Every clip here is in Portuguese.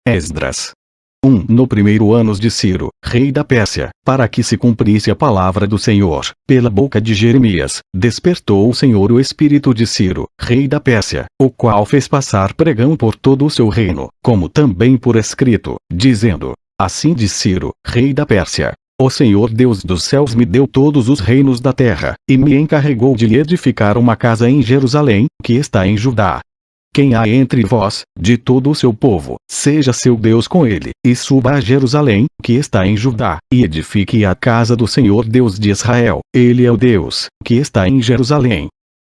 Esdras 1. No primeiro ano de Ciro, rei da Pérsia, para que se cumprisse a palavra do Senhor, pela boca de Jeremias, despertou o Senhor o espírito de Ciro, rei da Pérsia, o qual fez passar pregão por todo o seu reino, como também por escrito, dizendo: Assim diz Ciro, rei da Pérsia: O Senhor Deus dos céus me deu todos os reinos da terra, e me encarregou de lhe edificar uma casa em Jerusalém, que está em Judá. Quem há entre vós, de todo o seu povo, seja seu Deus com ele, e suba a Jerusalém, que está em Judá, e edifique a casa do Senhor Deus de Israel. Ele é o Deus, que está em Jerusalém.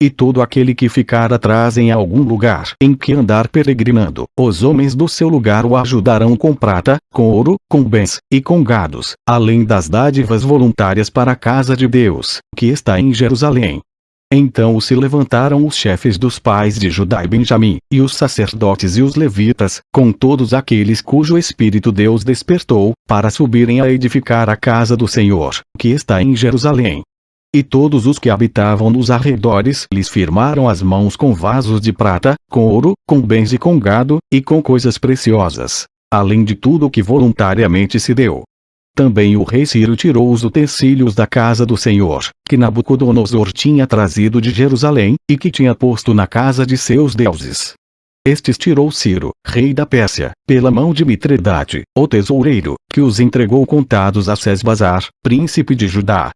E todo aquele que ficar atrás em algum lugar em que andar peregrinando, os homens do seu lugar o ajudarão com prata, com ouro, com bens, e com gados, além das dádivas voluntárias para a casa de Deus, que está em Jerusalém. Então se levantaram os chefes dos pais de Judá e Benjamim, e os sacerdotes e os levitas, com todos aqueles cujo espírito Deus despertou, para subirem a edificar a casa do Senhor, que está em Jerusalém. E todos os que habitavam nos arredores lhes firmaram as mãos com vasos de prata, com ouro, com bens e com gado, e com coisas preciosas, além de tudo o que voluntariamente se deu. Também o rei Ciro tirou os utensílios da casa do Senhor, que Nabucodonosor tinha trazido de Jerusalém, e que tinha posto na casa de seus deuses. Estes tirou Ciro, rei da Pérsia, pela mão de Mitredate, o tesoureiro, que os entregou contados a Sesbazar, príncipe de Judá.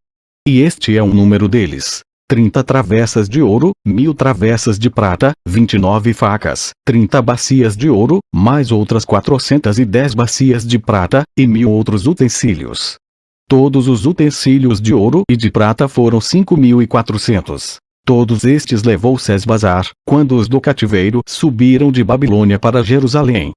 E este é o número deles: 30 travessas de ouro, 1000 travessas de prata, 29 facas, 30 bacias de ouro, mais outras 410 bacias de prata, e 1000 outros utensílios. Todos os utensílios de ouro e de prata foram 5400. Todos estes levou Sesbazar, quando os do cativeiro subiram de Babilônia para Jerusalém.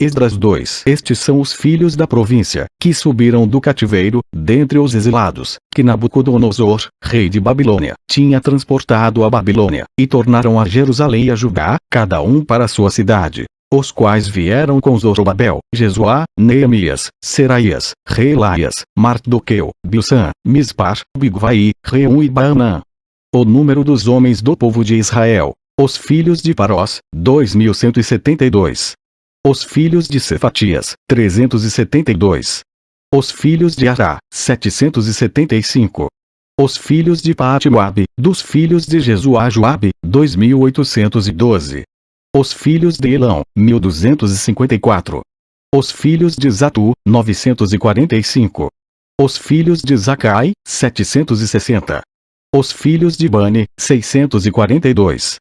Esdras 2. Estes são os filhos da província, que subiram do cativeiro, dentre os exilados, que Nabucodonosor, rei de Babilônia, tinha transportado a Babilônia, e tornaram a Jerusalém e a Judá, cada um para sua cidade. Os quais vieram com Zorobabel, Jesuá, Neemias, Seraías, Reelaias, Mardoqueu, Bilsan, Mispar, Bigvai, Reum e Baanã. O número dos homens do povo de Israel, os filhos de Parós, 2172. Os filhos de Cefatias, 372. Os filhos de Ará, 775. Os filhos de Paati-Moabe, dos filhos de Jesuá Joabe, 2812. Os filhos de Elão, 1254. Os filhos de Zatu, 945. Os filhos de Zacai, 760. Os filhos de Bani, 642.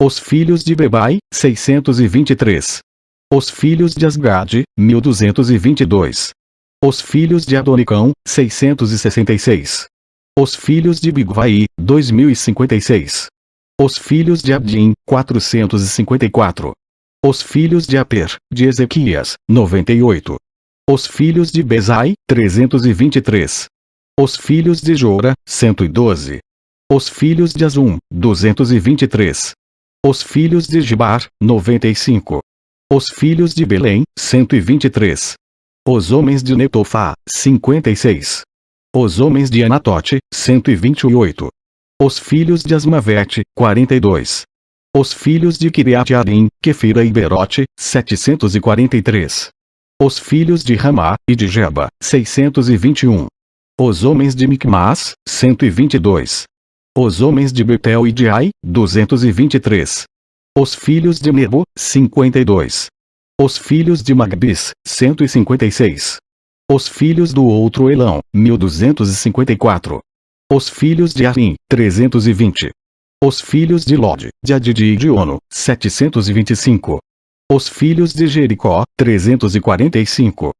Os filhos de Bebai, 623. Os filhos de Asgade, 1222. Os filhos de Adonicão, 666. Os filhos de Bigvai, 2056. Os filhos de Abdim, 454. Os filhos de Aper, de Ezequias, 98. Os filhos de Bezai, 323. Os filhos de Jora, 112. Os filhos de Azum, 223. Os filhos de Gibar, 95. Os filhos de Belém, 123. Os homens de Netofá, 56. Os homens de Anatote, 128. Os filhos de Asmavete, 42. Os filhos de Kiriat-Arim, Quefira e Berote, 743. Os filhos de Ramá, e de Geba, 621. Os homens de Micmas, 122. Os homens de Betel e de Ai, 223. Os filhos de Nebo, 52. Os filhos de Magbis, 156. Os filhos do outro Elão, 1254. Os filhos de Arim, 320. Os filhos de Lod, de Adidi e de Ono, 725. Os filhos de Jericó, 345.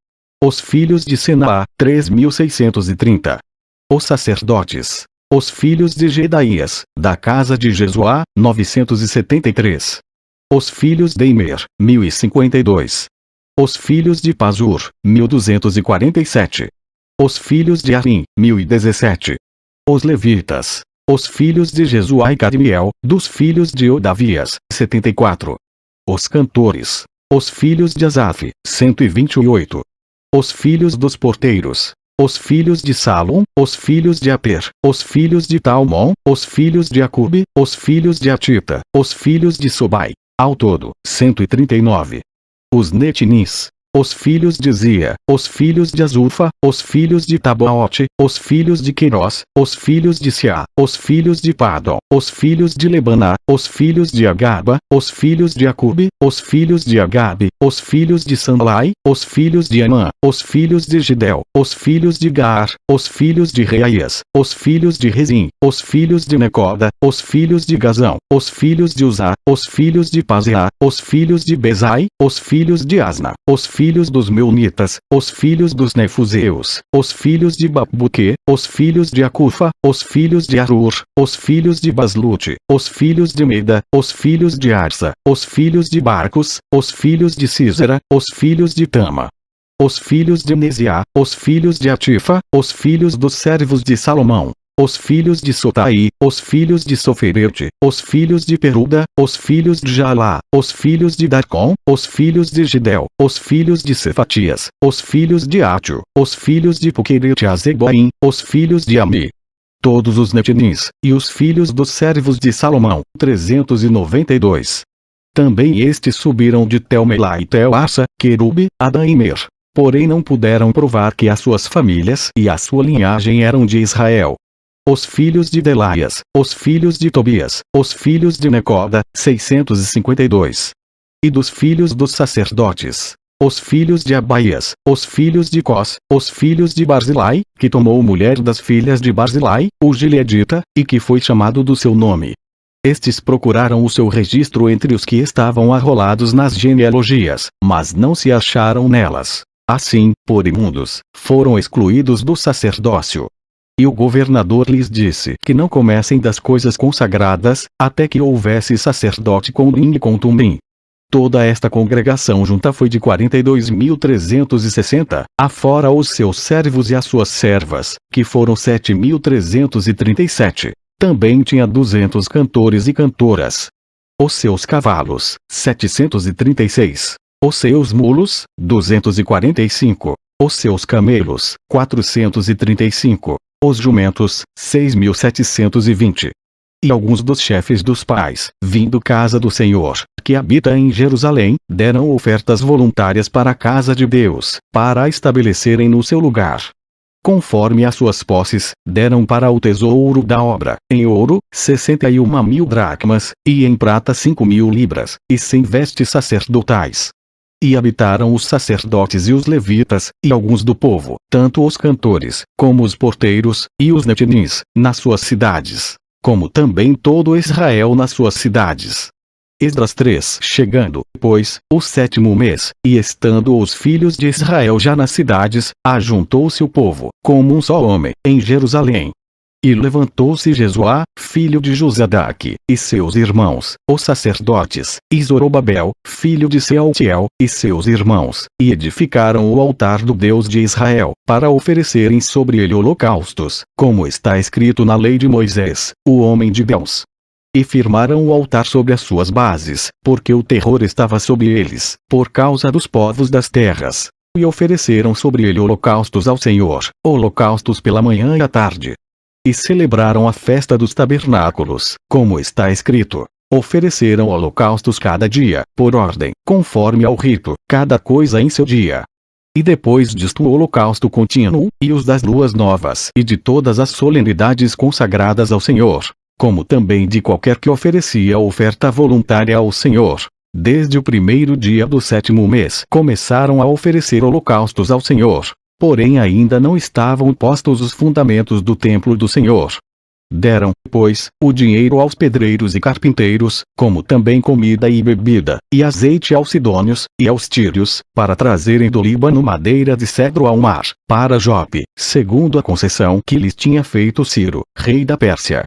Os filhos de Senaá, 3630. Os sacerdotes. Os filhos de Gedaías, da casa de Jesuá, 973. Os filhos de Imer, 1052. Os filhos de Pazur, 1247. Os filhos de Arim, 1017. Os levitas. Os filhos de Jesuá e Cadmiel, dos filhos de Odavias, 74. Os cantores. Os filhos de Asaf, 128. Os filhos dos porteiros. Os filhos de Salom, os filhos de Aper, os filhos de Talmon, os filhos de Acube, os filhos de Atita, os filhos de Sobai, ao todo, 139. Os netinis. os filhos de Zia, os filhos de Azufa, os filhos de Tabaote, os filhos de Queiroz, os filhos de Siá, os filhos de Padon, os filhos de Lebaná, os filhos de Agaba, os filhos de Acube, os filhos de Agabe, os filhos de Sanlai, os filhos de Amã, os filhos de Gidel, os filhos de Gaar, os filhos de Reaias, os filhos de Rezim, os filhos de Necoda, os filhos de Gazão, os filhos de Uzá, os filhos de Paseá, os filhos de Bezai, os filhos de Asna, os filhos dos Meunitas, os filhos dos Nefuseus, os filhos de Babuque, os filhos de Acufa, os filhos de Arur, os filhos de Baslute, os filhos de Meda, os filhos de Arsa, os filhos de Barcos, os filhos de Císera, os filhos de Tama, os filhos de Nesiá, os filhos de Atifa, os filhos dos servos de Salomão, os filhos de Sotai, os filhos de Soferete, os filhos de Peruda, os filhos de Jalá, os filhos de Darcom, os filhos de Gidel, os filhos de Cefatias, os filhos de Átio, os filhos de Puquerete Azeboim, os filhos de Ami, todos os Netinins, e os filhos dos servos de Salomão, 392. Também estes subiram de Tel-Melá e Tel-Arsa, Querube, Adã e Mer. Porém não puderam provar que as suas famílias e a sua linhagem eram de Israel. Os filhos de Delaias, os filhos de Tobias, os filhos de Necoda, 652. E dos filhos dos sacerdotes, os filhos de Abaias, os filhos de Cós, os filhos de Barzilai, que tomou mulher das filhas de Barzilai, o gileadita, e que foi chamado do seu nome. Estes procuraram o seu registro entre os que estavam arrolados nas genealogias, mas não se acharam nelas. Assim, por imundos, foram excluídos do sacerdócio. E o governador lhes disse que não comessem das coisas consagradas, até que houvesse sacerdote com Urim e com Tumim. Toda esta congregação junta foi de 42.360, afora os seus servos e as suas servas, que foram 7.337. Também tinha 200 cantores e cantoras. Os seus cavalos, 736. Os seus mulos, 245. Os seus camelos, 435. Os jumentos, 6.720. E alguns dos chefes dos pais, vindo casa do Senhor, que habita em Jerusalém, deram ofertas voluntárias para a casa de Deus, para a estabelecerem no seu lugar. Conforme as suas posses, deram para o tesouro da obra, em ouro, 61.000 dracmas, e em prata 5.000 libras, e 100 vestes sacerdotais. E habitaram os sacerdotes e os levitas, e alguns do povo, tanto os cantores, como os porteiros, e os netinins, nas suas cidades, como também todo Israel nas suas cidades. Esdras 3. Chegando, pois, o 7º mês, e estando os filhos de Israel já nas cidades, ajuntou-se o povo, como um só homem, em Jerusalém. E levantou-se Jesuá, filho de Josadaque, e seus irmãos, os sacerdotes, e Zorobabel, filho de Sealtiel, e seus irmãos, e edificaram o altar do Deus de Israel, para oferecerem sobre ele holocaustos, como está escrito na lei de Moisés, o homem de Deus. E firmaram o altar sobre as suas bases, porque o terror estava sobre eles, por causa dos povos das terras. E ofereceram sobre ele holocaustos ao Senhor, holocaustos pela manhã e à tarde. E celebraram a festa dos tabernáculos, como está escrito. Ofereceram holocaustos cada dia, por ordem, conforme ao rito, cada coisa em seu dia. E depois disto o holocausto contínuo, e os das luas novas e de todas as solenidades consagradas ao Senhor, como também de qualquer que oferecia oferta voluntária ao Senhor. Desde o 1º dia do 7º mês começaram a oferecer holocaustos ao Senhor. Porém ainda não estavam postos os fundamentos do templo do Senhor. Deram, pois, o dinheiro aos pedreiros e carpinteiros, como também comida e bebida, e azeite aos sidônios, e aos tírios, para trazerem do Líbano madeira de cedro ao mar, para Jope, segundo a concessão que lhes tinha feito Ciro, rei da Pérsia.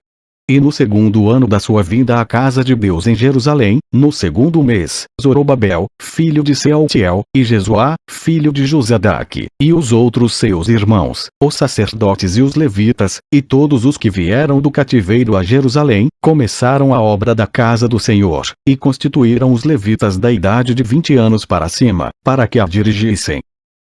E no 2º ano da sua vinda à casa de Deus em Jerusalém, no 2º mês, Zorobabel, filho de Sealtiel, e Jesuá, filho de Josadaque, e os outros seus irmãos, os sacerdotes e os levitas, e todos os que vieram do cativeiro a Jerusalém, começaram a obra da casa do Senhor, e constituíram os levitas da idade de 20 anos para cima, para que a dirigissem.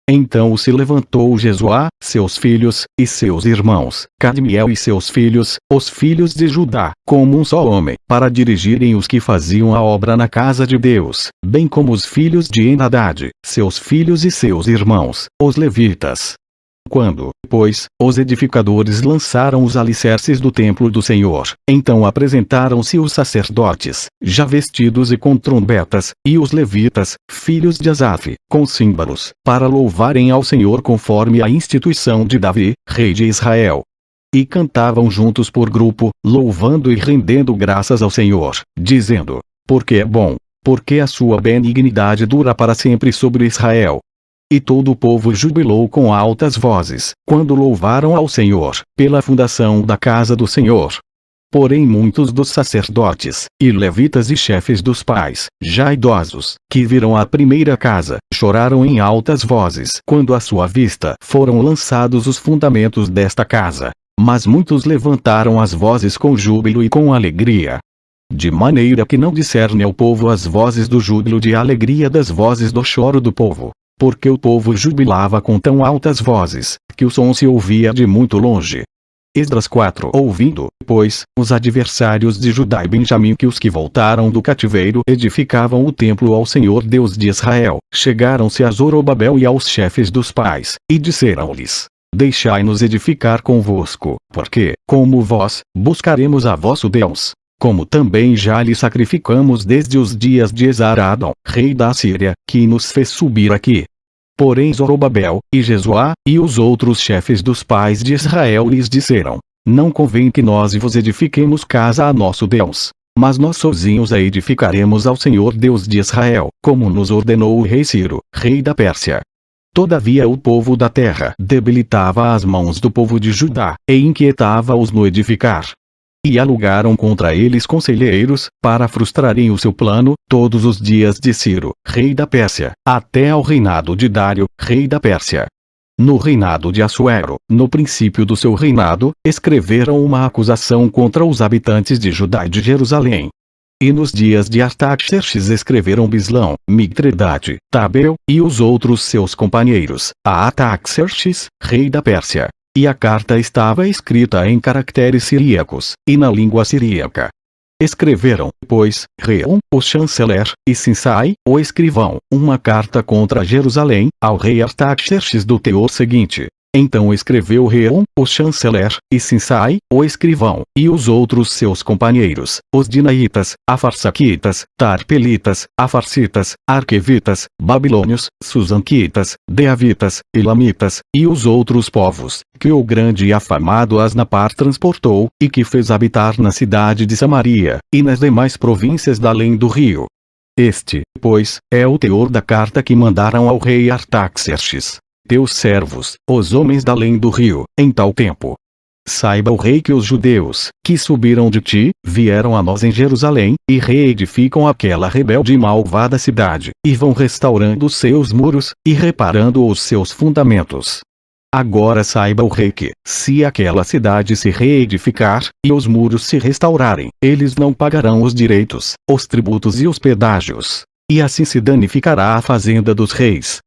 Então se levantou Jesuá, seus filhos, e seus irmãos, Cadmiel e seus filhos, os filhos de Judá, como um só homem, para dirigirem os que faziam a obra na casa de Deus, bem como os filhos de Enadad, seus filhos e seus irmãos, os levitas. Quando, pois, os edificadores lançaram os alicerces do templo do Senhor, então apresentaram-se os sacerdotes, já vestidos e com trombetas, e os levitas, filhos de Asaf, com símbolos, para louvarem ao Senhor conforme a instituição de Davi, rei de Israel. E cantavam juntos por grupo, louvando e rendendo graças ao Senhor, dizendo: porque é bom, porque a sua benignidade dura para sempre sobre Israel. E todo o povo jubilou com altas vozes, quando louvaram ao Senhor, pela fundação da casa do Senhor. Porém muitos dos sacerdotes, e levitas e chefes dos pais, já idosos, que viram a primeira casa, choraram em altas vozes quando à sua vista foram lançados os fundamentos desta casa. Mas muitos levantaram as vozes com júbilo e com alegria. De maneira que não discerne ao povo as vozes do júbilo de alegria das vozes do choro do povo. Porque o povo jubilava com tão altas vozes, que o som se ouvia de muito longe. Esdras 4. Ouvindo, pois, os adversários de Judá e Benjamim que os que voltaram do cativeiro edificavam o templo ao Senhor Deus de Israel, chegaram-se a Zorobabel e aos chefes dos pais, e disseram-lhes: deixai-nos edificar convosco, porque, como vós, buscaremos a vosso Deus. Como também já lhe sacrificamos desde os dias de Esaradão, rei da Assíria, que nos fez subir aqui. Porém Zorobabel, e Jesuá, e os outros chefes dos pais de Israel lhes disseram: não convém que nós vos edifiquemos casa a nosso Deus, mas nós sozinhos a edificaremos ao Senhor Deus de Israel, como nos ordenou o rei Ciro, rei da Pérsia. Todavia o povo da terra debilitava as mãos do povo de Judá, e inquietava-os no edificar. E alugaram contra eles conselheiros, para frustrarem o seu plano, todos os dias de Ciro, rei da Pérsia, até ao reinado de Dário, rei da Pérsia. No reinado de Assuero, no princípio do seu reinado, escreveram uma acusação contra os habitantes de Judá e de Jerusalém. E nos dias de Artaxerxes escreveram Bislão, Mitredate, Tabel, e os outros seus companheiros, a Artaxerxes, rei da Pérsia. E a carta estava escrita em caracteres siríacos, e na língua siríaca. Escreveram, pois, Reum, o chanceler, e Sinsai, o escrivão, uma carta contra Jerusalém, ao rei Artaxerxes do teor seguinte. Então escreveu Reum, o chanceler, e Sinsai, o escrivão, e os outros seus companheiros, os dinaitas, afarsaquitas, tarpelitas, afarsitas, arquevitas, babilônios, susanquitas, deavitas, elamitas, e os outros povos, que o grande e afamado Asnapar transportou, e que fez habitar na cidade de Samaria, e nas demais províncias da além do rio. Este, pois, é o teor da carta que mandaram ao rei Artaxerxes, teus servos, os homens da além do rio, em tal tempo. Saiba o rei que os judeus, que subiram de ti, vieram a nós em Jerusalém, e reedificam aquela rebelde e malvada cidade, e vão restaurando os seus muros, e reparando os seus fundamentos. Agora saiba o rei que, se aquela cidade se reedificar, e os muros se restaurarem, eles não pagarão os direitos, os tributos e os pedágios. E assim se danificará a fazenda dos reis.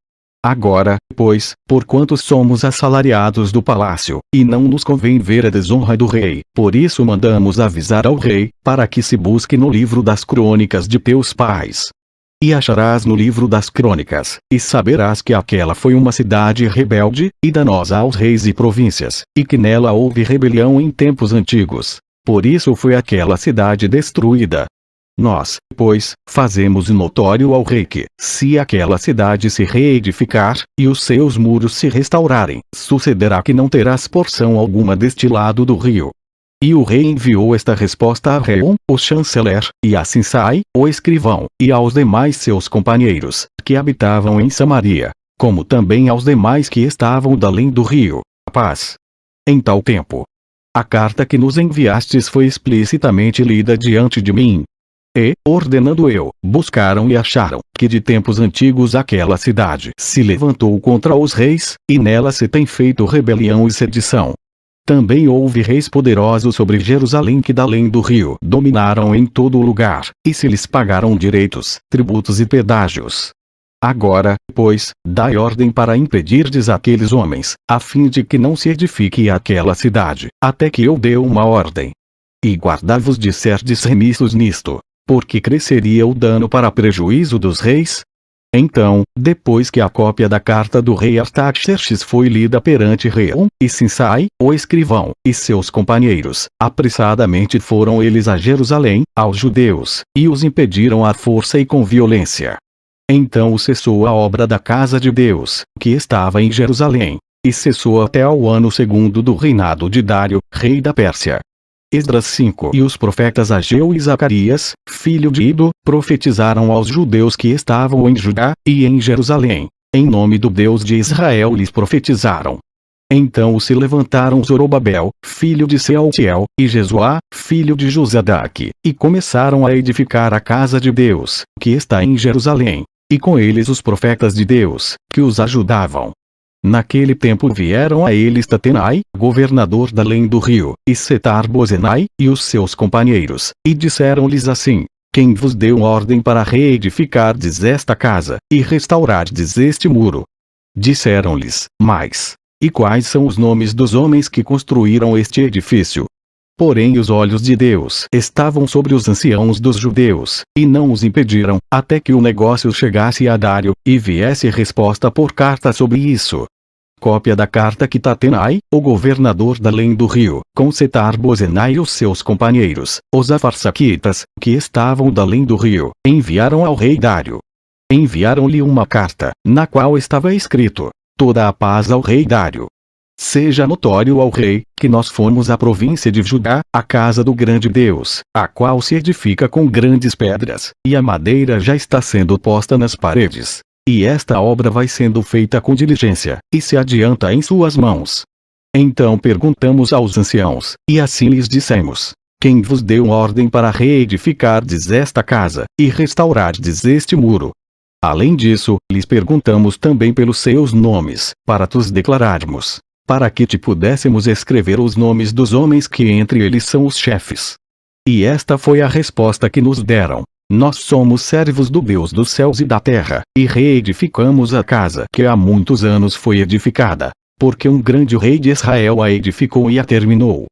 Agora, pois, porquanto somos assalariados do palácio, e não nos convém ver a desonra do rei, por isso mandamos avisar ao rei, para que se busque no livro das crônicas de teus pais. E acharás no livro das crônicas, e saberás que aquela foi uma cidade rebelde, e danosa aos reis e províncias, e que nela houve rebelião em tempos antigos. Por isso foi aquela cidade destruída. Nós, pois, fazemos notório ao rei que, se aquela cidade se reedificar, e os seus muros se restaurarem, sucederá que não terás porção alguma deste lado do rio. E o rei enviou esta resposta a Reum, o chanceler, e a Sinsai, o escrivão, e aos demais seus companheiros, que habitavam em Samaria, como também aos demais que estavam da além do rio. Paz. Em tal tempo, a carta que nos enviastes foi explicitamente lida diante de mim. E, ordenando eu, buscaram e acharam, que de tempos antigos aquela cidade se levantou contra os reis, e nela se tem feito rebelião e sedição. Também houve reis poderosos sobre Jerusalém que da além do rio dominaram em todo o lugar, e se lhes pagaram direitos, tributos e pedágios. Agora, pois, dai ordem para impedirdes aqueles homens, a fim de que não se edifique aquela cidade, até que eu dê uma ordem. E guardai-vos de serdes remissos nisto, porque cresceria o dano para prejuízo dos reis. Então, depois que a cópia da carta do rei Artaxerxes foi lida perante Reum e Sinsai, o escrivão, e seus companheiros, apressadamente foram eles a Jerusalém, aos judeus, e os impediram à força e com violência. Então cessou a obra da casa de Deus, que estava em Jerusalém, e cessou até ao ano segundo do reinado de Dário, rei da Pérsia. Esdras 5. E os profetas Ageu e Zacarias, filho de Ido, profetizaram aos judeus que estavam em Judá e em Jerusalém. Em nome do Deus de Israel lhes profetizaram. Então se levantaram Zorobabel, filho de Sealtiel, e Jesuá, filho de Josadaque, e começaram a edificar a casa de Deus, que está em Jerusalém, e com eles os profetas de Deus, que os ajudavam. Naquele tempo vieram a eles Tatenai, governador da além do rio, e Setar-Bozenai, e os seus companheiros, e disseram-lhes assim: Quem vos deu ordem para reedificardes esta casa, e restaurardes este muro? Disseram-lhes: Mas, e quais são os nomes dos homens que construíram este edifício? Porém os olhos de Deus estavam sobre os anciãos dos judeus, e não os impediram, até que o negócio chegasse a Dário, e viesse resposta por carta sobre isso. Cópia da carta que Tatenai, o governador da além do rio, com Setar-Bozenai e os seus companheiros, os afarsaquitas, que estavam da além do rio, enviaram ao rei Dário. Enviaram-lhe uma carta, na qual estava escrito: Toda a paz ao rei Dário. Seja notório ao rei, que nós fomos à província de Judá, a casa do grande Deus, a qual se edifica com grandes pedras, e a madeira já está sendo posta nas paredes. E esta obra vai sendo feita com diligência, e se adianta em suas mãos. Então perguntamos aos anciãos, e assim lhes dissemos: Quem vos deu ordem para reedificardes esta casa, e restaurardes este muro? Além disso, lhes perguntamos também pelos seus nomes, para tos declararmos, para que te pudéssemos escrever os nomes dos homens que entre eles são os chefes. E esta foi a resposta que nos deram: Nós somos servos do Deus dos céus e da terra, e reedificamos a casa que há muitos anos foi edificada, porque um grande rei de Israel a edificou e a terminou.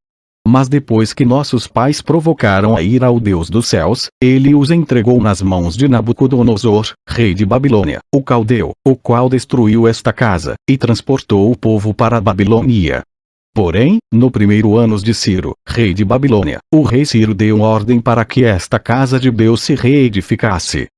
Mas depois que nossos pais provocaram a ira ao Deus dos céus, ele os entregou nas mãos de Nabucodonosor, rei de Babilônia, o caldeu, o qual destruiu esta casa, e transportou o povo para a Babilônia. Porém, no primeiro ano de Ciro, rei de Babilônia, o rei Ciro deu ordem para que esta casa de Deus se reedificasse.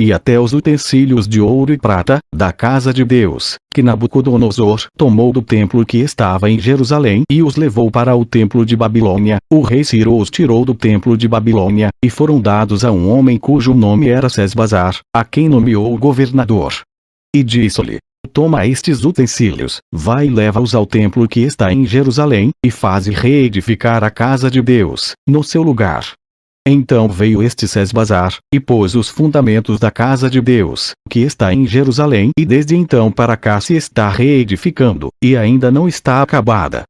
E até os utensílios de ouro e prata, da casa de Deus, que Nabucodonosor tomou do templo que estava em Jerusalém e os levou para o templo de Babilônia, o rei Ciro os tirou do templo de Babilônia, e foram dados a um homem cujo nome era Sesbazar, a quem nomeou governador. E disse-lhe: Toma estes utensílios, vai e leva-os ao templo que está em Jerusalém, e faze reedificar a casa de Deus, no seu lugar. Então veio este Sesbazar, e pôs os fundamentos da casa de Deus, que está em Jerusalém, e desde então para cá se está reedificando, e ainda não está acabada.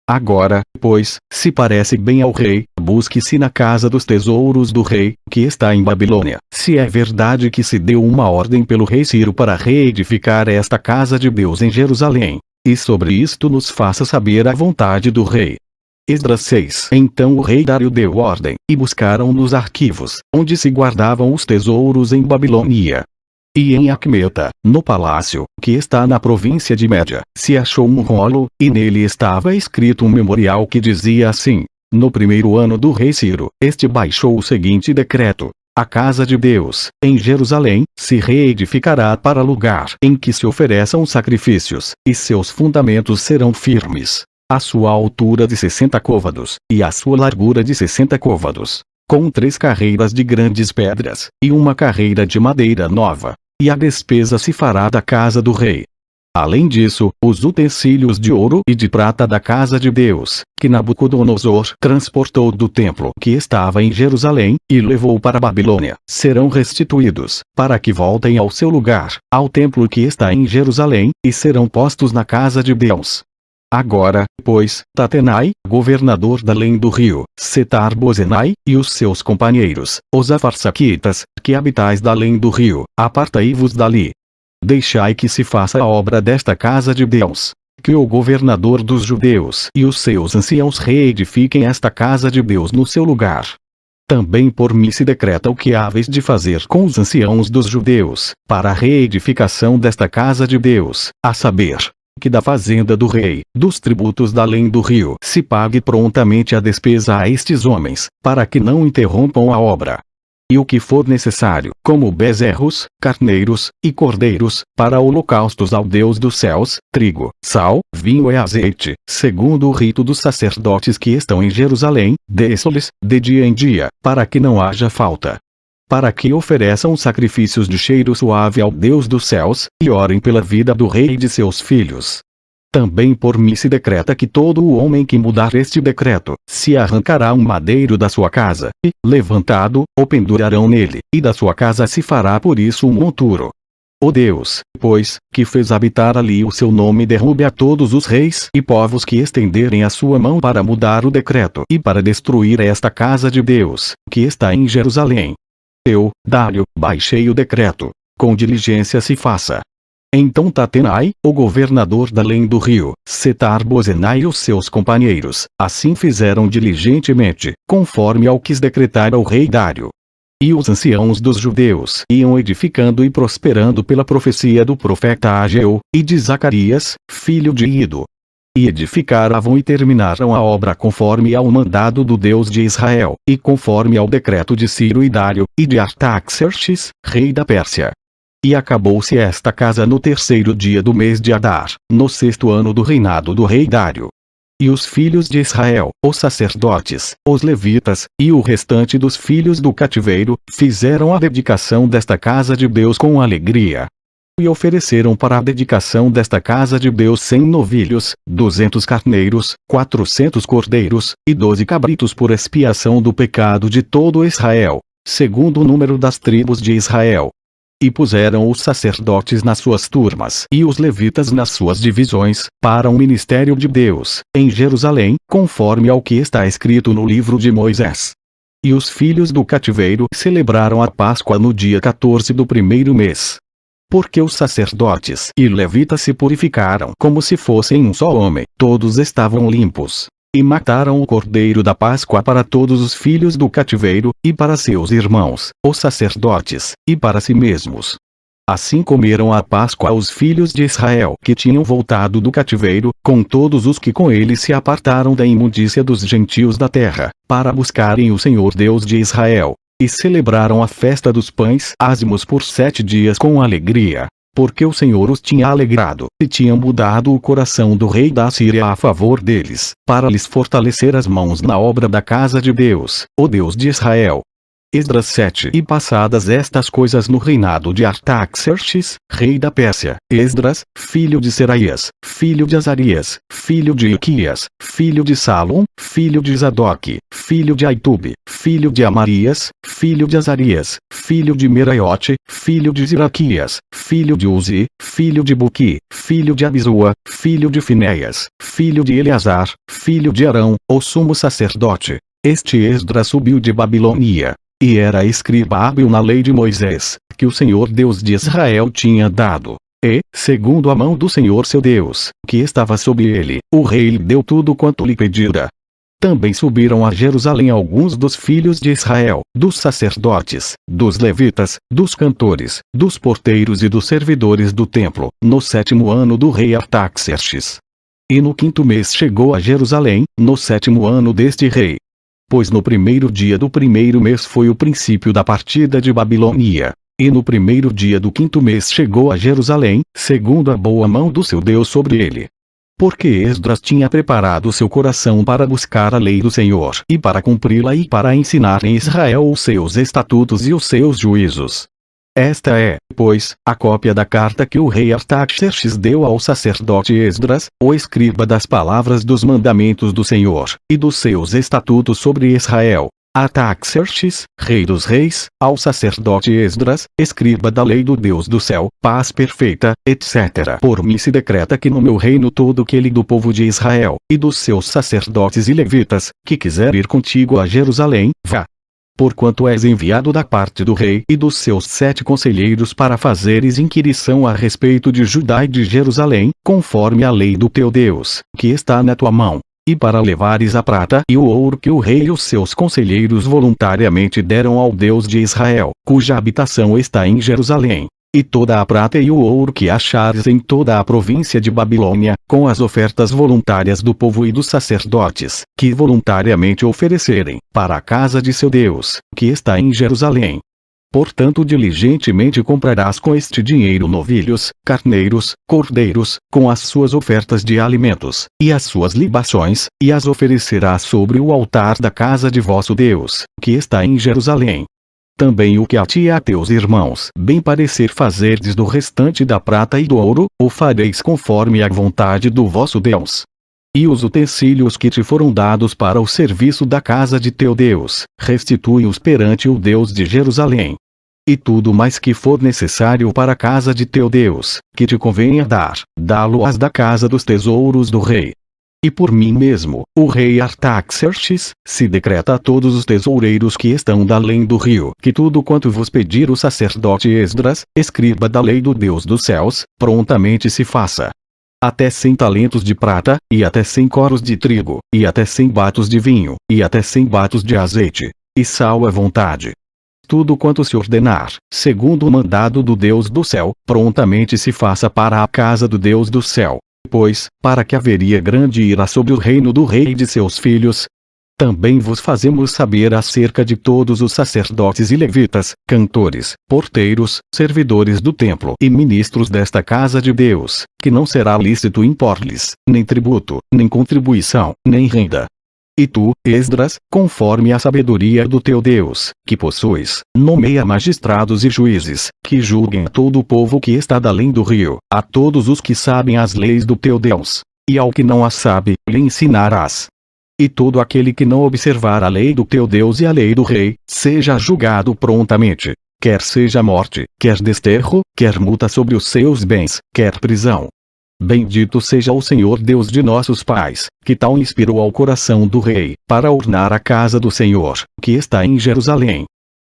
Agora, pois, se parece bem ao rei, busque-se na casa dos tesouros do rei, que está em Babilônia, se é verdade que se deu uma ordem pelo rei Ciro para reedificar esta casa de Deus em Jerusalém, e sobre isto nos faça saber a vontade do rei. Esdras 6. Então o rei Dário deu ordem, e buscaram nos arquivos, onde se guardavam os tesouros em Babilônia. E em Acmeta, no palácio, que está na província de Média, se achou um rolo, e nele estava escrito um memorial que dizia assim: No primeiro ano do rei Ciro, este baixou o seguinte decreto: A casa de Deus, em Jerusalém, se reedificará para lugar em que se ofereçam sacrifícios, e seus fundamentos serão firmes. A sua altura de 60 côvados, e a sua largura de 60 côvados, com 3 carreiras de grandes pedras, e uma carreira de madeira nova, e a despesa se fará da casa do rei. Além disso, os utensílios de ouro e de prata da casa de Deus, que Nabucodonosor transportou do templo que estava em Jerusalém, e levou para a Babilônia, serão restituídos, para que voltem ao seu lugar, ao templo que está em Jerusalém, e serão postos na casa de Deus. Agora, pois, Tatenai, governador da além do rio, Setar-Bozenai, e os seus companheiros, os afarsaquitas, que habitais da além do rio, apartai-vos dali. deixai que se faça a obra desta casa de Deus. Que o governador dos judeus e os seus anciãos reedifiquem esta casa de Deus no seu lugar. Também por mim se decreta o que haveis de fazer com os anciãos dos judeus, para a reedificação desta casa de Deus, a saber, que da fazenda do rei, dos tributos da além do rio, se pague prontamente a despesa a estes homens, para que não interrompam a obra. E o que for necessário, como bezerros, carneiros, e cordeiros, para holocaustos ao Deus dos céus, trigo, sal, vinho e azeite, segundo o rito dos sacerdotes que estão em Jerusalém, dê-lhes, de dia em dia, para que não haja falta. Para que ofereçam sacrifícios de cheiro suave ao Deus dos céus, e orem pela vida do rei e de seus filhos. Também por mim se decreta que todo o homem que mudar este decreto, se arrancará um madeiro da sua casa, e, levantado, o pendurarão nele, e da sua casa se fará por isso um monturo. O Deus, pois, que fez habitar ali o seu nome derrube a todos os reis e povos que estenderem a sua mão para mudar o decreto e para destruir esta casa de Deus, que está em Jerusalém. Eu, Dário, baixei o decreto. Com diligência se faça. Então Tatenai, o governador da além do rio, Setar-Bozenai e os seus companheiros, assim fizeram diligentemente, conforme ao que decretara o rei Dário. E os anciãos dos judeus iam edificando e prosperando pela profecia do profeta Ageu, e de Zacarias, filho de Ido. E edificaram e terminaram a obra conforme ao mandado do Deus de Israel, e conforme ao decreto de Ciro e Dário, e de Artaxerxes, rei da Pérsia. E acabou-se esta casa no 3º dia do mês de Adar, no 6º ano do reinado do rei Dário. E os filhos de Israel, os sacerdotes, os levitas, e o restante dos filhos do cativeiro, fizeram a dedicação desta casa de Deus com alegria. E ofereceram para a dedicação desta casa de Deus 100 novilhos, 200 carneiros, 400 cordeiros, e 12 cabritos por expiação do pecado de todo Israel, segundo o número das tribos de Israel. E puseram os sacerdotes nas suas turmas e os levitas nas suas divisões, para o ministério de Deus, em Jerusalém, conforme ao que está escrito no livro de Moisés. E os filhos do cativeiro celebraram a Páscoa no dia 14 do 1º mês. Porque os sacerdotes e levitas se purificaram como se fossem um só homem, todos estavam limpos. E mataram o cordeiro da Páscoa para todos os filhos do cativeiro, e para seus irmãos, os sacerdotes, e para si mesmos. Assim comeram a Páscoa os filhos de Israel que tinham voltado do cativeiro, com todos os que com eles se apartaram da imundícia dos gentios da terra, para buscarem o Senhor Deus de Israel. E celebraram a festa dos pães ázimos por 7 dias com alegria. Porque o Senhor os tinha alegrado, e tinha mudado o coração do rei da Assíria a favor deles, para lhes fortalecer as mãos na obra da casa de Deus, o Deus de Israel. Esdras 7. E passadas estas coisas no reinado de Artaxerxes, rei da Pérsia, Esdras, filho de Seraías, filho de Azarias, filho de Ilquias, filho de Salom, filho de Zadok, filho de Aitube, filho de Amarias, filho de Azarias, filho de Meraiote, filho de Ziraquias, filho de Uzi, filho de Buqui, filho de Abisua, filho de Finéias, filho de Eleazar, filho de Arão, o sumo sacerdote. Este Esdras subiu de Babilônia. E era escriba hábil na lei de Moisés, que o Senhor Deus de Israel tinha dado. E, segundo a mão do Senhor seu Deus, que estava sob ele, o rei lhe deu tudo quanto lhe pedira. Também subiram a Jerusalém alguns dos filhos de Israel, dos sacerdotes, dos levitas, dos cantores, dos porteiros e dos servidores do templo, no 7º ano do rei Artaxerxes. E no 5º mês chegou a Jerusalém, no 7º ano deste rei. Pois no 1º dia do 1º mês foi o princípio da partida de Babilônia. E no 1º dia do 5º mês chegou a Jerusalém, segundo a boa mão do seu Deus sobre ele. Porque Esdras tinha preparado seu coração para buscar a lei do Senhor, e para cumpri-la e para ensinar em Israel os seus estatutos e os seus juízos. Esta é, pois, a cópia da carta que o rei Artaxerxes deu ao sacerdote Esdras, o escriba das palavras dos mandamentos do Senhor, e dos seus estatutos sobre Israel. Artaxerxes, rei dos reis, ao sacerdote Esdras, escriba da lei do Deus do céu, paz perfeita, etc. Por mim se decreta que no meu reino todo aquele do povo de Israel, e dos seus sacerdotes e levitas, que quiser ir contigo a Jerusalém, vá. porquanto és enviado da parte do rei e dos seus 7 conselheiros para fazeres inquirição a respeito de Judá e de Jerusalém, conforme a lei do teu Deus, que está na tua mão, e para levares a prata e o ouro que o rei e os seus conselheiros voluntariamente deram ao Deus de Israel, cuja habitação está em Jerusalém. E toda a prata e o ouro que achares em toda a província de Babilônia, com as ofertas voluntárias do povo e dos sacerdotes, que voluntariamente oferecerem, para a casa de seu Deus, que está em Jerusalém. Portanto diligentemente comprarás com este dinheiro novilhos, carneiros, cordeiros, com as suas ofertas de alimentos, e as suas libações, e as oferecerás sobre o altar da casa de vosso Deus, que está em Jerusalém. Também o que a ti e a teus irmãos bem parecer fazerdes do restante da prata e do ouro, o fareis conforme a vontade do vosso Deus. E os utensílios que te foram dados para o serviço da casa de teu Deus, restitui-os perante o Deus de Jerusalém. E tudo mais que for necessário para a casa de teu Deus, que te convenha dar, dá-lo-ás da casa dos tesouros do rei. E por mim mesmo, o rei Artaxerxes, se decreta a todos os tesoureiros que estão da além do rio, que tudo quanto vos pedir o sacerdote Esdras, escriba da lei do Deus dos céus, prontamente se faça. Até 100 talentos de prata, e até 100 coros de trigo, e até 100 batos de vinho, e até 100 batos de azeite, e sal à vontade. Tudo quanto se ordenar, segundo o mandado do Deus do céu, prontamente se faça para a casa do Deus do céu. Pois, para que haveria grande ira sobre o reino do rei e de seus filhos. Também vos fazemos saber acerca de todos os sacerdotes e levitas, cantores, porteiros, servidores do templo e ministros desta casa de Deus, que não será lícito impor-lhes, nem tributo, nem contribuição, nem renda. E tu, Esdras, conforme a sabedoria do teu Deus, que possuis, nomeia magistrados e juízes, que julguem a todo o povo que está da além do rio, a todos os que sabem as leis do teu Deus. E ao que não as sabe, lhe ensinarás. E todo aquele que não observar a lei do teu Deus e a lei do rei, seja julgado prontamente, quer seja morte, quer desterro, quer multa sobre os seus bens, quer prisão. Bendito seja o Senhor Deus de nossos pais, que tal inspirou ao coração do rei, para ornar a casa do Senhor, que está em Jerusalém.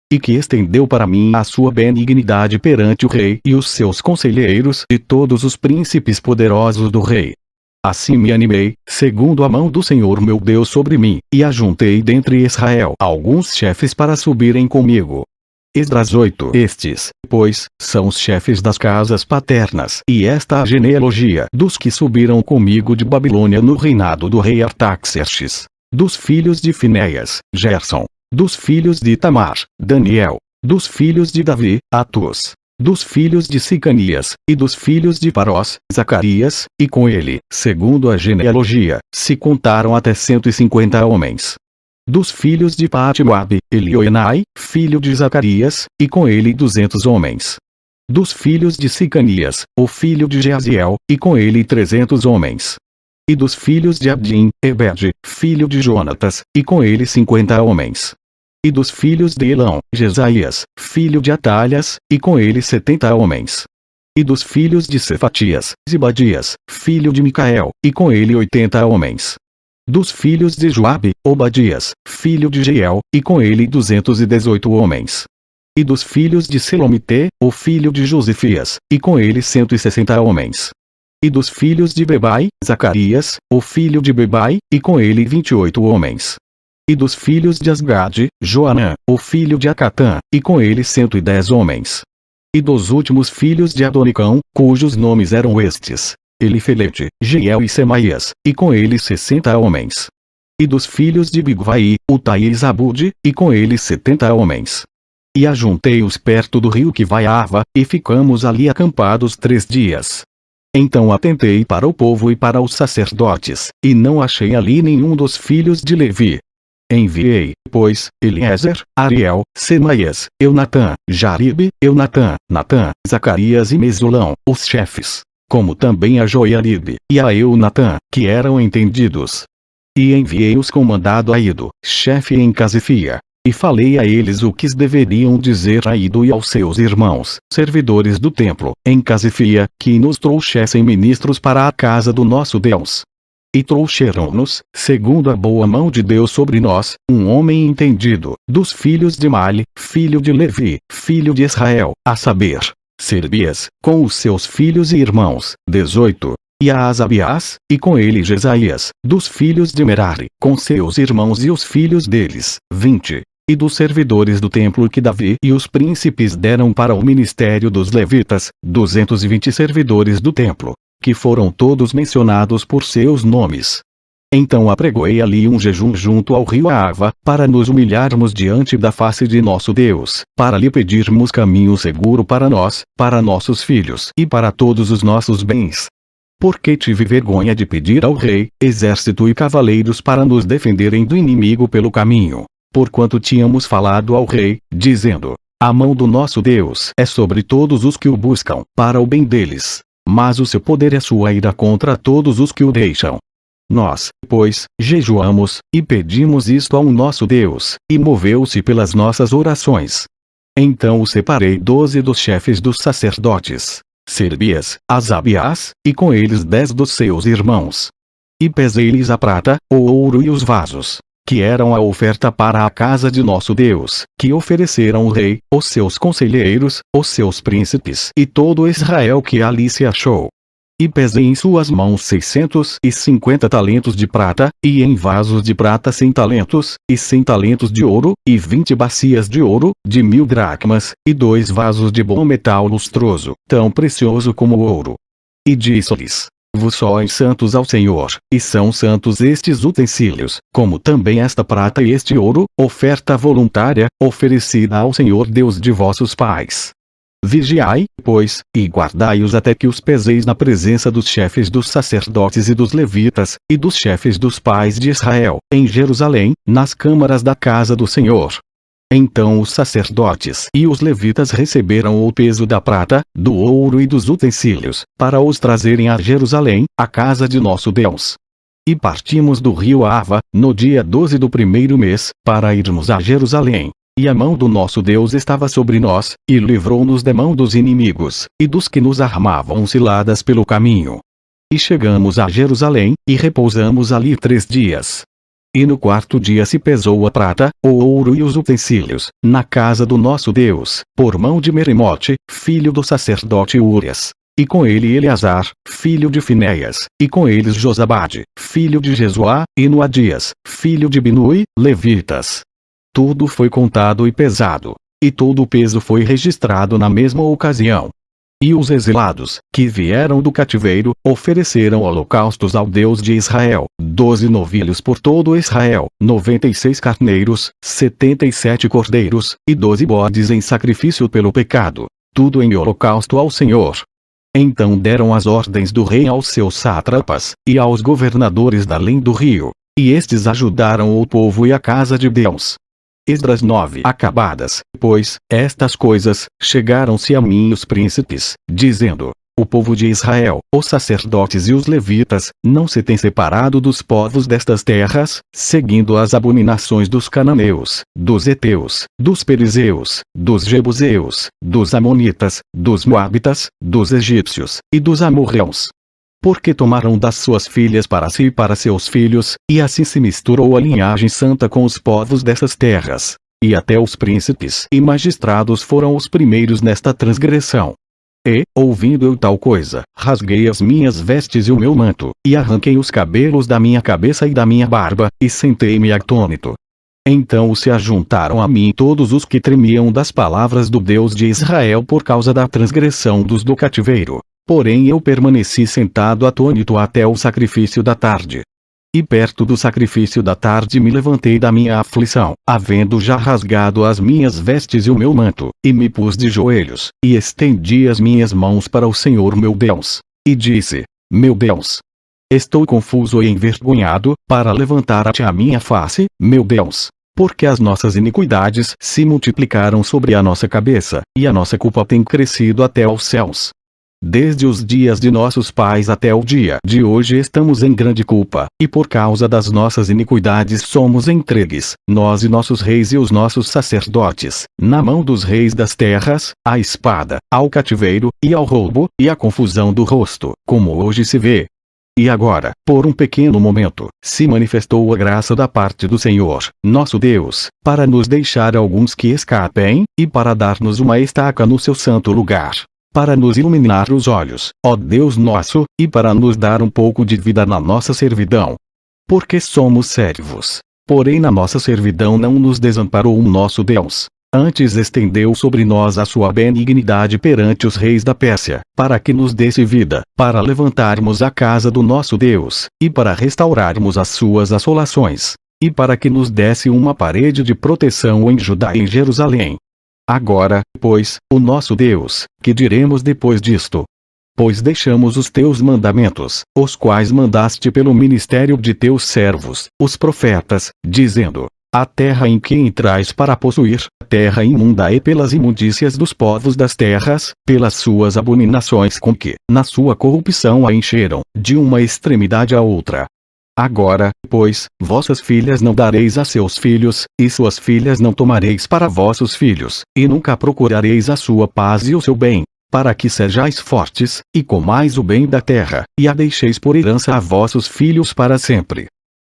E que estendeu para mim a sua benignidade perante o rei e os seus conselheiros e todos os príncipes poderosos do rei. Assim me animei, segundo a mão do Senhor meu Deus sobre mim, e ajuntei dentre Israel alguns chefes para subirem comigo. Esdras 8. Estes, pois, são os chefes das casas paternas, e esta a genealogia dos que subiram comigo de Babilônia no reinado do rei Artaxerxes. Dos filhos de Finéias, Gerson. Dos filhos de Itamar, Daniel. Dos filhos de Davi, Atus. Dos filhos de Sicanias, e dos filhos de Parós, Zacarias, e com ele, segundo a genealogia, se contaram até 150 homens. Dos filhos de Patimoabe, Elioenai, filho de Zacarias, e com ele 200 homens. Dos filhos de Sicanias, o filho de Jeaziel, e com ele 300 homens. E dos filhos de Abdim, Ebed, filho de Jonatas, e com ele 50 homens. E dos filhos de Elão, Jesaías, filho de Atalhas, e com ele 70 homens. E dos filhos de Cefatias, Zibadias, filho de Micael, e com ele 80 homens. Dos filhos de Joabe, Obadias, filho de Jeiel, e com ele 218 homens. E dos filhos de Selomite, o filho de Josifias, e com ele 160 homens. E dos filhos de Bebai, Zacarias, o filho de Bebai, e com ele 28 homens. E dos filhos de Asgade, Joanã, o filho de Acatã, e com ele 110 homens. E dos últimos filhos de Adonicão, cujos nomes eram estes: Elifelete, Jeiel e Semaías, e com ele 60 homens. E dos filhos de Bigvai, Utai e Zabude, e com ele 70 homens. E ajuntei-os perto do rio que vai a Ava, e ficamos ali acampados 3 dias. Então atentei para o povo e para os sacerdotes, e não achei ali nenhum dos filhos de Levi. Enviei, pois, Eliezer, Ariel, Semaías, Eunatã, Jaribe, Eunatã, Natã, Zacarias e Mesulão, os chefes, como também a Joiaribe, e a Eunatã, que eram entendidos. E enviei-os com mandado a Ido, chefe em Casifia, e falei a eles o que deveriam dizer a Ido e aos seus irmãos, servidores do templo, em Casifia, que nos trouxessem ministros para a casa do nosso Deus. E trouxeram-nos, segundo a boa mão de Deus sobre nós, um homem entendido, dos filhos de Mali, filho de Levi, filho de Israel, a saber, Serbias, com os seus filhos e irmãos, 18. E a Asabias, e com ele Jesaías, dos filhos de Merari, com seus irmãos e os filhos deles, 20. E dos servidores do templo que Davi e os príncipes deram para o ministério dos levitas, 220 servidores do templo, que foram todos mencionados por seus nomes. Então apregoei ali um jejum junto ao rio Ava, para nos humilharmos diante da face de nosso Deus, para lhe pedirmos caminho seguro para nós, para nossos filhos e para todos os nossos bens. Porque tive vergonha de pedir ao rei, exército e cavaleiros para nos defenderem do inimigo pelo caminho. Porquanto tínhamos falado ao rei, dizendo: a mão do nosso Deus é sobre todos os que o buscam, para o bem deles. Mas o seu poder é sua ira contra todos os que o deixam. Nós, pois, jejuamos, e pedimos isto ao nosso Deus, e moveu-se pelas nossas orações. Então o separei 12 dos chefes dos sacerdotes, Serbias, Asabias, e com eles 10 dos seus irmãos. E pesei-lhes a prata, o ouro e os vasos, que eram a oferta para a casa de nosso Deus, que ofereceram o rei, os seus conselheiros, os seus príncipes e todo Israel que ali se achou. E pesei em suas mãos 650 talentos de prata, e em vasos de prata 100 talentos, e 100 talentos de ouro, e 20 bacias de ouro, de 1000 dracmas, e 2 vasos de bom metal lustroso, tão precioso como o ouro. E disse-lhes: vos sois santos ao Senhor, e são santos estes utensílios, como também esta prata e este ouro, oferta voluntária, oferecida ao Senhor Deus de vossos pais. Vigiai, pois, e guardai-os até que os peseis na presença dos chefes dos sacerdotes e dos levitas, e dos chefes dos pais de Israel, em Jerusalém, nas câmaras da casa do Senhor. Então os sacerdotes e os levitas receberam o peso da prata, do ouro e dos utensílios, para os trazerem a Jerusalém, a casa de nosso Deus. E partimos do rio Ava, no dia 12 do primeiro mês, para irmos a Jerusalém. E a mão do nosso Deus estava sobre nós, e livrou-nos da mão dos inimigos, e dos que nos armavam ciladas pelo caminho. E chegamos a Jerusalém, e repousamos ali 3 dias. E no 4º dia se pesou a prata, o ouro e os utensílios, na casa do nosso Deus, por mão de Meremote, filho do sacerdote Urias. E com ele Eleazar, filho de Finéias, e com eles Josabade, filho de Jesuá, e Noadias, filho de Binui, levitas. Tudo foi contado e pesado, e todo o peso foi registrado na mesma ocasião. E os exilados, que vieram do cativeiro, ofereceram holocaustos ao Deus de Israel, 12 novilhos por todo Israel, 96 carneiros, 77 cordeiros, e 12 bodes em sacrifício pelo pecado, tudo em holocausto ao Senhor. Então deram as ordens do rei aos seus sátrapas, e aos governadores da além do rio, e estes ajudaram o povo e a casa de Deus. Esdras 9. Acabadas, pois, estas coisas, chegaram-se a mim os príncipes, dizendo: o povo de Israel, os sacerdotes e os levitas, não se têm separado dos povos destas terras, seguindo as abominações dos cananeus, dos heteus, dos perizeus, dos jebuseus, dos amonitas, dos moabitas, dos egípcios, e dos amorreus. Porque tomaram das suas filhas para si e para seus filhos, e assim se misturou a linhagem santa com os povos dessas terras. E até os príncipes e magistrados foram os primeiros nesta transgressão. E, ouvindo eu tal coisa, rasguei as minhas vestes e o meu manto, e arranquei os cabelos da minha cabeça e da minha barba, e sentei-me atônito. Então se ajuntaram a mim todos os que tremiam das palavras do Deus de Israel por causa da transgressão dos do cativeiro. Porém eu permaneci sentado atônito até o sacrifício da tarde. E perto do sacrifício da tarde me levantei da minha aflição, havendo já rasgado as minhas vestes e o meu manto, e me pus de joelhos, e estendi as minhas mãos para o Senhor meu Deus. E disse: meu Deus, estou confuso e envergonhado, para levantar-te a minha face, meu Deus. Porque as nossas iniquidades se multiplicaram sobre a nossa cabeça, e a nossa culpa tem crescido até aos céus. Desde os dias de nossos pais até o dia de hoje estamos em grande culpa, e por causa das nossas iniquidades somos entregues, nós e nossos reis e os nossos sacerdotes, na mão dos reis das terras, à espada, ao cativeiro, e ao roubo, e à confusão do rosto, como hoje se vê. E agora, por um pequeno momento, se manifestou a graça da parte do Senhor, nosso Deus, para nos deixar alguns que escapem, e para dar-nos uma estaca no seu santo lugar. Para nos iluminar os olhos, ó Deus nosso, e para nos dar um pouco de vida na nossa servidão. Porque somos servos. Porém na nossa servidão não nos desamparou o nosso Deus. Antes estendeu sobre nós a sua benignidade perante os reis da Pérsia, para que nos desse vida, para levantarmos a casa do nosso Deus, e para restaurarmos as suas assolações, e para que nos desse uma parede de proteção em Judá e em Jerusalém. Agora, pois, o nosso Deus, que diremos depois disto? Pois deixamos os teus mandamentos, os quais mandaste pelo ministério de teus servos, os profetas, dizendo: a terra em que entrais para possuir, terra imunda é pelas imundícias dos povos das terras, pelas suas abominações com que, na sua corrupção a encheram, de uma extremidade a outra. Agora, pois, vossas filhas não dareis a seus filhos, e suas filhas não tomareis para vossos filhos, e nunca procurareis a sua paz e o seu bem, para que sejais fortes, e comais o bem da terra, e a deixeis por herança a vossos filhos para sempre.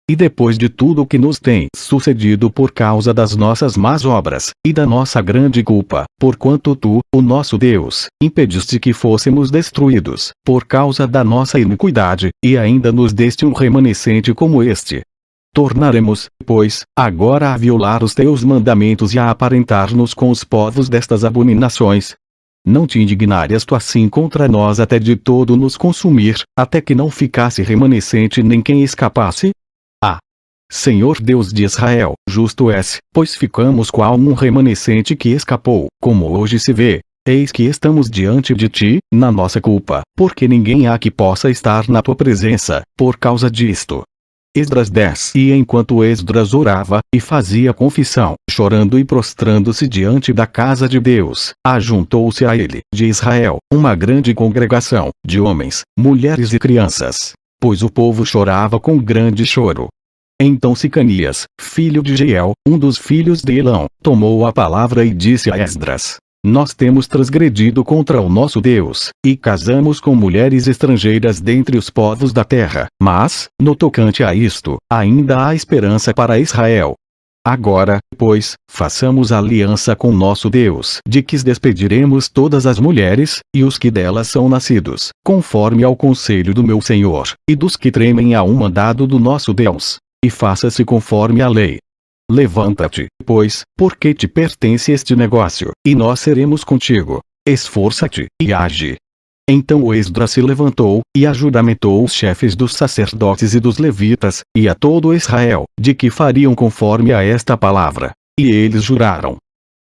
E depois de tudo o que nos tem sucedido por causa das nossas más obras, e da nossa grande culpa, porquanto tu, o nosso Deus, impediste que fôssemos destruídos, por causa da nossa iniquidade, e ainda nos deste um remanescente como este. Tornaremos, pois, agora a violar os teus mandamentos e a aparentar-nos com os povos destas abominações? Não te indignarias tu assim contra nós até de todo nos consumir, até que não ficasse remanescente nem quem escapasse? Senhor Deus de Israel, justo és, pois ficamos qual um remanescente que escapou, como hoje se vê. Eis que estamos diante de ti, na nossa culpa, porque ninguém há que possa estar na tua presença, por causa disto. Esdras 10. E enquanto Esdras orava, e fazia confissão, chorando e prostrando-se diante da casa de Deus, ajuntou-se a ele, de Israel, uma grande congregação, de homens, mulheres e crianças. Pois o povo chorava com grande choro. Então Sicanias, filho de Jeiel, um dos filhos de Elão, tomou a palavra e disse a Esdras: nós temos transgredido contra o nosso Deus, e casamos com mulheres estrangeiras dentre os povos da terra, mas, no tocante a isto, ainda há esperança para Israel. Agora, pois, façamos aliança com nosso Deus, de que despediremos todas as mulheres, e os que delas são nascidos, conforme ao conselho do meu Senhor, e dos que tremem a um mandado do nosso Deus. E faça-se conforme a lei. Levanta-te, pois, porque te pertence este negócio, e nós seremos contigo. Esforça-te, e age. Então Esdras se levantou, e ajuramentou os chefes dos sacerdotes e dos levitas, e a todo Israel, de que fariam conforme a esta palavra. E eles juraram.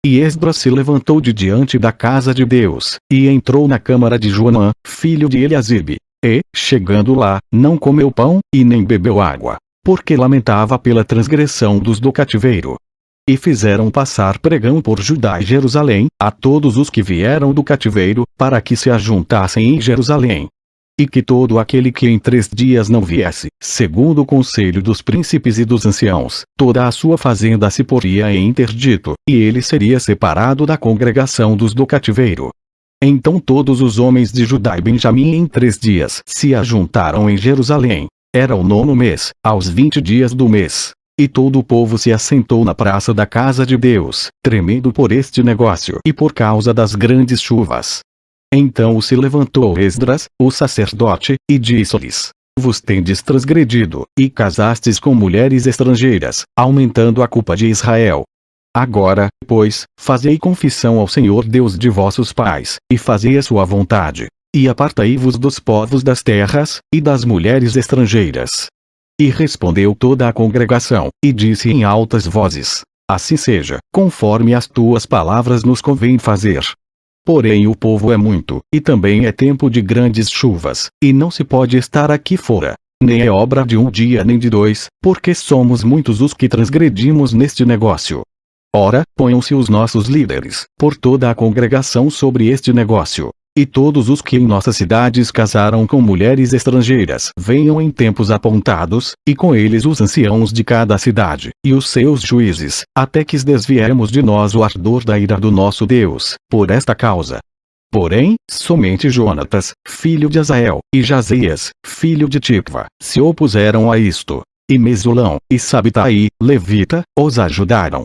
E Esdras se levantou de diante da casa de Deus, e entrou na câmara de Joanã, filho de Eliasibe. E, chegando lá, não comeu pão, e nem bebeu água, porque lamentava pela transgressão dos do cativeiro. E fizeram passar pregão por Judá e Jerusalém, a todos os que vieram do cativeiro, para que se ajuntassem em Jerusalém. E que todo aquele que em 3 dias não viesse, segundo o conselho dos príncipes e dos anciãos, toda a sua fazenda se poria em interdito, e ele seria separado da congregação dos do cativeiro. Então todos os homens de Judá e Benjamim em 3 dias se ajuntaram em Jerusalém. Era o 9º mês, aos 20 dias do mês. E todo o povo se assentou na praça da casa de Deus, tremendo por este negócio e por causa das grandes chuvas. Então se levantou Esdras, o sacerdote, e disse-lhes: vos tendes transgredido, e casastes com mulheres estrangeiras, aumentando a culpa de Israel. Agora, pois, fazei confissão ao Senhor Deus de vossos pais, e fazei a sua vontade. E apartai-vos dos povos das terras, e das mulheres estrangeiras. E respondeu toda a congregação, e disse em altas vozes: assim seja, conforme as tuas palavras nos convém fazer. Porém o povo é muito, e também é tempo de grandes chuvas, e não se pode estar aqui fora. Nem é obra de um dia nem de 2, porque somos muitos os que transgredimos neste negócio. Ora, ponham-se os nossos líderes, por toda a congregação sobre este negócio. E todos os que em nossas cidades casaram com mulheres estrangeiras venham em tempos apontados, e com eles os anciãos de cada cidade, e os seus juízes, até que desviemos de nós o ardor da ira do nosso Deus, por esta causa. Porém, somente Jonatas, filho de Azael, e Jazias, filho de Tikva, se opuseram a isto. E Mesulão, e Sabitai, levita, os ajudaram.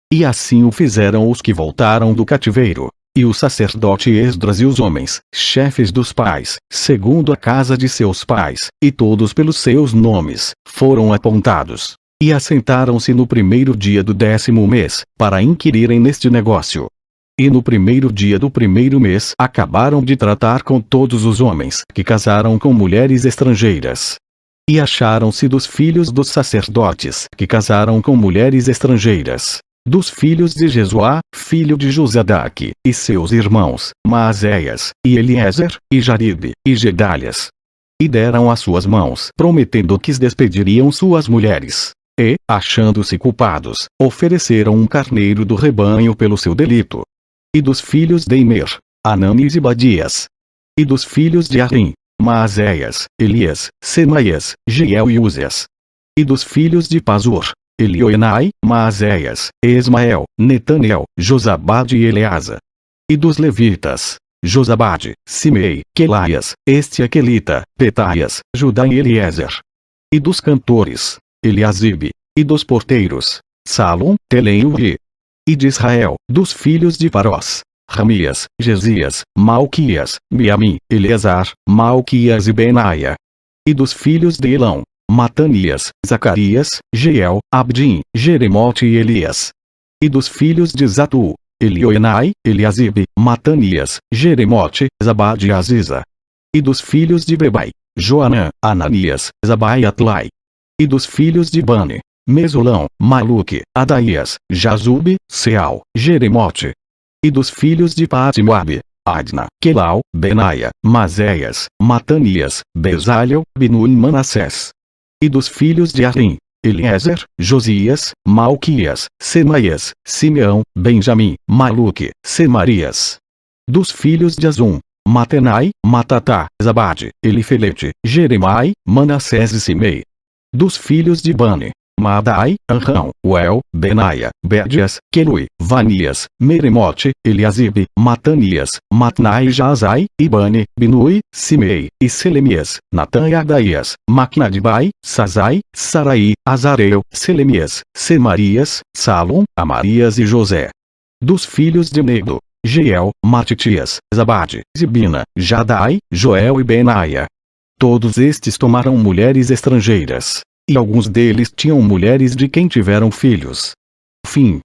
E assim o fizeram os que voltaram do cativeiro. E o sacerdote Esdras e os homens, chefes dos pais, segundo a casa de seus pais, e todos pelos seus nomes, foram apontados. E assentaram-se no primeiro dia do 10º mês, para inquirirem neste negócio. E no primeiro dia do primeiro mês acabaram de tratar com todos os homens que casaram com mulheres estrangeiras. E acharam-se dos filhos dos sacerdotes que casaram com mulheres estrangeiras, dos filhos de Jesuá, filho de Josadaque, e seus irmãos, Maazéias, e Eliezer, e Jaribe, e Gedalias. E deram as suas mãos, prometendo que despediriam suas mulheres. E, achando-se culpados, ofereceram um carneiro do rebanho pelo seu delito. E dos filhos de Imer, Ananis e Badias. E dos filhos de Arim, Maazéias, Elias, Semaías, Jeiel e Uzias. E dos filhos de Pazur, Elioenai, Maazéias, Ismael, Netanel, Josabade e Eleasa. E dos levitas, Josabade, Simei, Quelaias, este Aquelita, Petaias, Judá e Eliezer. E dos cantores, Eliasibe. E dos porteiros, Salom, Telém e Uri. E de Israel, dos filhos de Parós, Ramias, Gesias, Malquias, Miamim, Eleazar, Malquias e Benaia. E dos filhos de Elão, Matanias, Zacarias, Jeiel, Abdim, Jeremote e Elias. E dos filhos de Zatu, Elioenai, Eliasibe, Matanias, Jeremote, Zabade e Aziza. E dos filhos de Bebai, Joanã, Ananias, Zabai e Atlai. E dos filhos de Bani, Mesulão, Maluque, Adaías, Jazube, Seal, Jeremote. E dos filhos de Patimoabe, Adna, Quelau, Benaia, Mazéias, Matanias, Bezalel, Binu e Manassés. E dos filhos de Arim, Eliezer, Josias, Malquias, Semaías, Simeão, Benjamim, Maluque, Semarias. Dos filhos de Azum, Matenai, Matatá, Zabade, Elifelete, Jeremai, Manassés e Simei. Dos filhos de Bani, Maadai, Anrão, Uel, Benaia, Bédias, Quelui, Vanias, Meremote, Eliasibe, Matanias, Matnai e Jazai, Ibane, Binui, Simei, e Selemias, Natã e Adaías, Maquinadibai, Sazai, Sarai, Azareu, Selemias, Semarias, Salom, Amarias e José. Dos filhos de Negdo, Jeiel, Matitias, Zabade, Zibina, Jadai, Joel e Benaia. Todos estes tomaram mulheres estrangeiras. E alguns deles tinham mulheres de quem tiveram filhos. Fim.